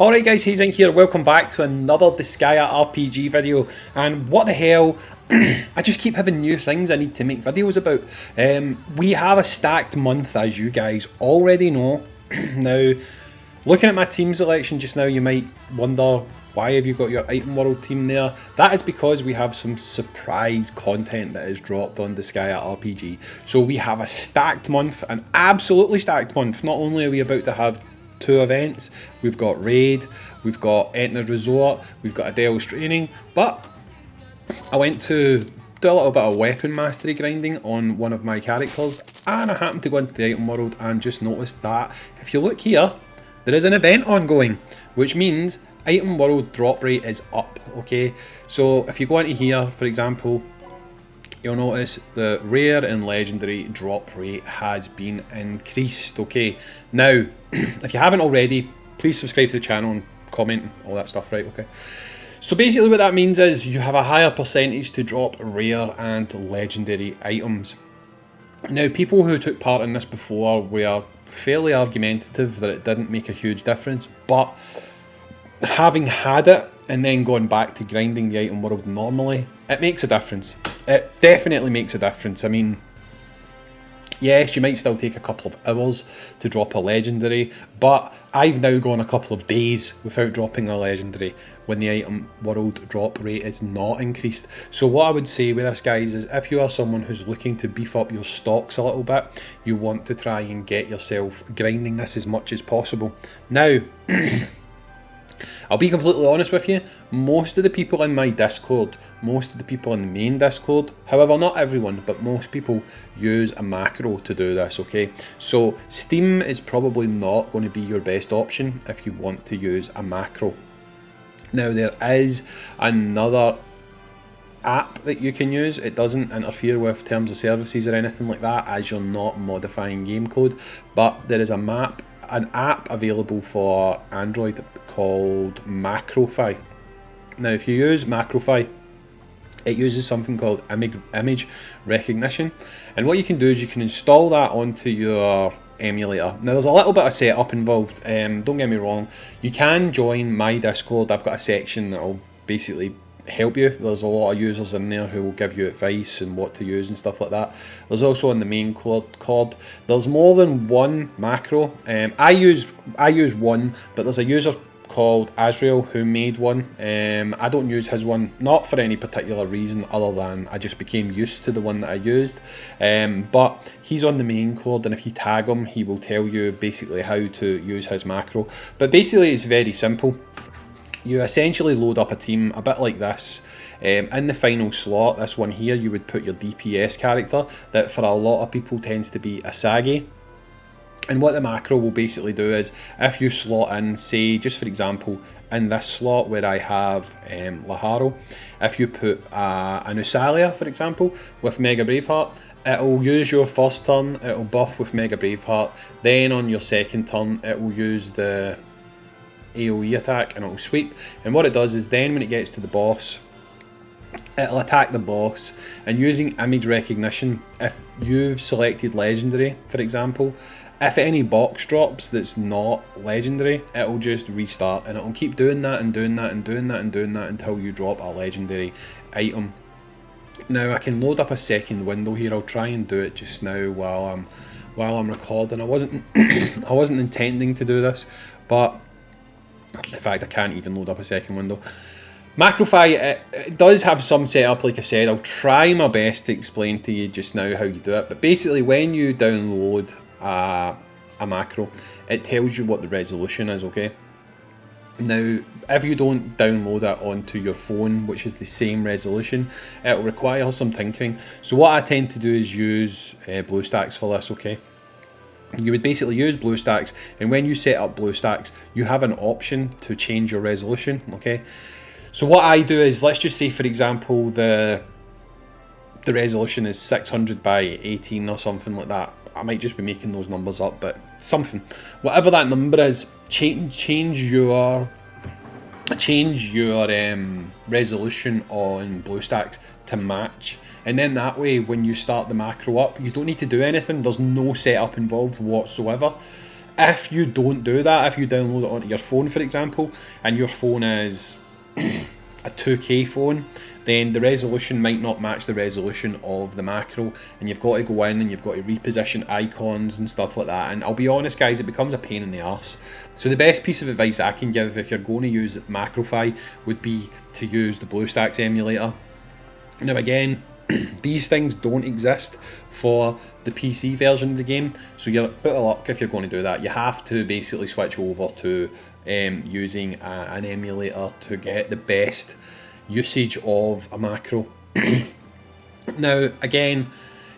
Alright guys, Hayzink here, welcome back to another Disgaea RPG video, and what the hell, I just keep having new things I need to make videos about. We have a stacked month, as you guys already know. Now, looking at my team selection just now, you might wonder, why have you got your item world team there? That is because we have some surprise content that is dropped on Disgaea RPG. So we have a stacked month, an absolutely stacked month. Not only are we about to have two events, we've got Raid, we've got Etna's Resort, we've got Adele's Training, but I went to do a little bit of weapon mastery grinding on one of my characters, and I happened to go into the item world and just noticed that if you look here, there is an event ongoing, which means item world drop rate is up, okay? So if you go into here, for example, you'll notice the rare and legendary drop rate has been increased, okay? Now, if you haven't already, please subscribe to the channel and comment, all that stuff, right, okay? So basically what that means is you have a higher percentage to drop rare and legendary items. Now, people who took part in this before were fairly argumentative that it didn't make a huge difference, but having had it and then gone back to grinding the item world normally, it makes a difference. It definitely makes a difference. I mean, yes, you might still take a couple of hours to drop a legendary, but I've now gone a couple of days without dropping a legendary when the item world drop rate is not increased. So what I would say with this, guys, is if you are someone who's looking to beef up your stocks a little bit, you want to try and get yourself grinding this as much as possible. Now, I'll be completely honest with you, most of the people in my Discord, most of the people in the main Discord, however not everyone, but most people use a macro to do this, okay? So Steam is probably not going to be your best option if you want to use a macro. Now there is another app that you can use. It doesn't interfere with terms of services or anything like that, as you're not modifying game code, but there is an app available for Android called Macrofy. Now if you use Macrofy, it uses something called image recognition, and what you can do is you can install that onto your emulator. Now there's a little bit of setup involved, don't get me wrong, you can join my Discord. I've got a section that will basically help you. There's a lot of users in there who will give you advice and what to use and stuff like that. There's also on the main COD, there's more than one macro. I use one, but there's a user called Azrael who made one. I don't use his one, not for any particular reason other than I just became used to the one that I used. But he's on the main COD, and if you tag him, he will tell you basically how to use his macro. But basically it's very simple. You essentially load up a team a bit like this. In the final slot, this one here, you would put your DPS character that for a lot of people tends to be a Sagi. And what the macro will basically do is, if you slot in, say, just for example, in this slot where I have Laharo, if you put an Usalia, for example, with Mega Braveheart, it'll use your first turn, it'll buff with Mega Braveheart, then on your second turn, it will use the AoE attack and it'll sweep, and what it does is then when it gets to the boss, it'll attack the boss, and using image recognition, if you've selected legendary, for example, if any box drops that's not legendary, it'll just restart, and it'll keep doing that and doing that and doing that and doing that until you drop a legendary item. Now I can load up a second window here. I'll try and do it just now while I'm recording. I wasn't I wasn't intending to do this, but in fact I can't even load up a second window. Macrofy, it does have some setup, like I said. I'll try my best to explain to you just now how you do it, but basically when you download a macro, it tells you what the resolution is, okay? Now, if you don't download it onto your phone, which is the same resolution, it will require some tinkering. So what I tend to do is use BlueStacks for this, okay? You would basically use BlueStacks, and when you set up BlueStacks, you have an option to change your resolution, okay? So what I do is, let's just say for example the resolution is 600 by 18 or something like that. I might just be making those numbers up, but something. Whatever that number is, change your resolution on BlueStacks to match, and then that way when you start the macro up, you don't need to do anything. There's no setup involved whatsoever. If you don't do that, if you download it onto your phone, for example, and your phone is a 2K phone, then the resolution might not match the resolution of the macro, and you've got to go in and you've got to reposition icons and stuff like that. And I'll be honest, guys, it becomes a pain in the arse. So the best piece of advice I can give if you're going to use Macrofy would be to use the BlueStacks emulator. Now again, these things don't exist for the PC version of the game, so you're out of luck if you're going to do that. You have to basically switch over to using an emulator to get the best usage of a macro. Now again,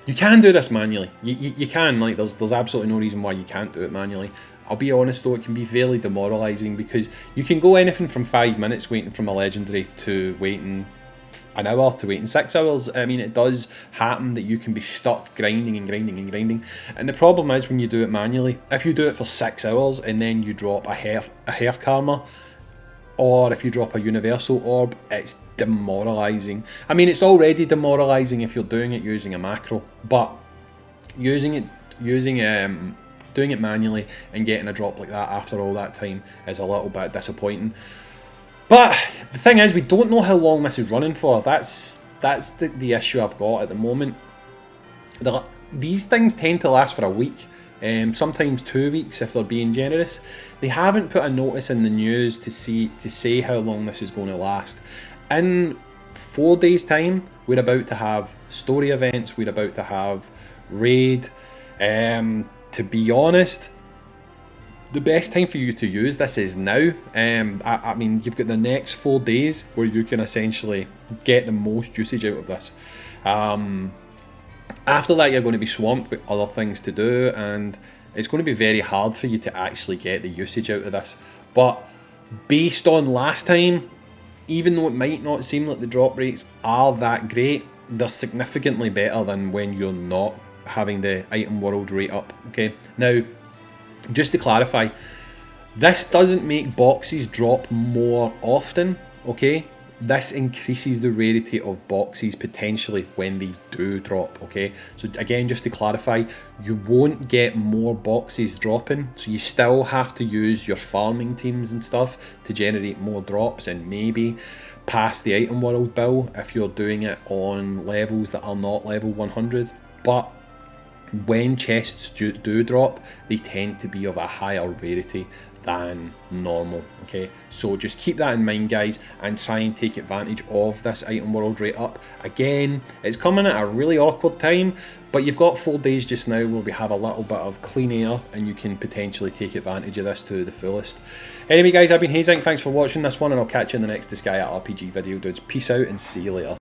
you can do this manually. You can, like, there's absolutely no reason why you can't do it manually. I'll be honest though, it can be fairly demoralising because you can go anything from 5 minutes waiting from a legendary to waiting an hour to waiting 6 hours. I mean, it does happen that you can be stuck grinding and grinding and grinding. And the problem is when you do it manually, if you do it for 6 hours and then you drop a hair karma, or if you drop a universal orb, it's demoralising. I mean, it's already demoralising if you're doing it using a macro, but doing it manually and getting a drop like that after all that time is a little bit disappointing. But the thing is, we don't know how long this is running for. That's the issue I've got at the moment. These things tend to last for a week, sometimes 2 weeks if they're being generous. They haven't put a notice in the news to say how long this is going to last. In 4 days' time, we're about to have story events. We're about to have raid. To be honest, the best time for you to use this is now. I mean, you've got the next 4 days where you can essentially get the most usage out of this. After that, you're going to be swamped with other things to do, and it's going to be very hard for you to actually get the usage out of this. But based on last time, even though it might not seem like the drop rates are that great, they're significantly better than when you're not having the item world rate up. Okay, now just to clarify, this doesn't make boxes drop more often, okay? This increases the rarity of boxes potentially when they do drop, okay? So again, just to clarify, you won't get more boxes dropping, so you still have to use your farming teams and stuff to generate more drops and maybe pass the item world bill if you're doing it on levels that are not level 100. But when chests do drop, they tend to be of a higher rarity than normal, okay? So just keep that in mind, guys, and try and take advantage of this item world rate up. Again, it's coming at a really awkward time, but you've got 4 days just now where we have a little bit of clean air and you can potentially take advantage of this to the fullest. Anyway, guys, I've been Hayzink. Thanks for watching this one, and I'll catch you in the next DISGAEA RPG video, dudes. Peace out and see you later.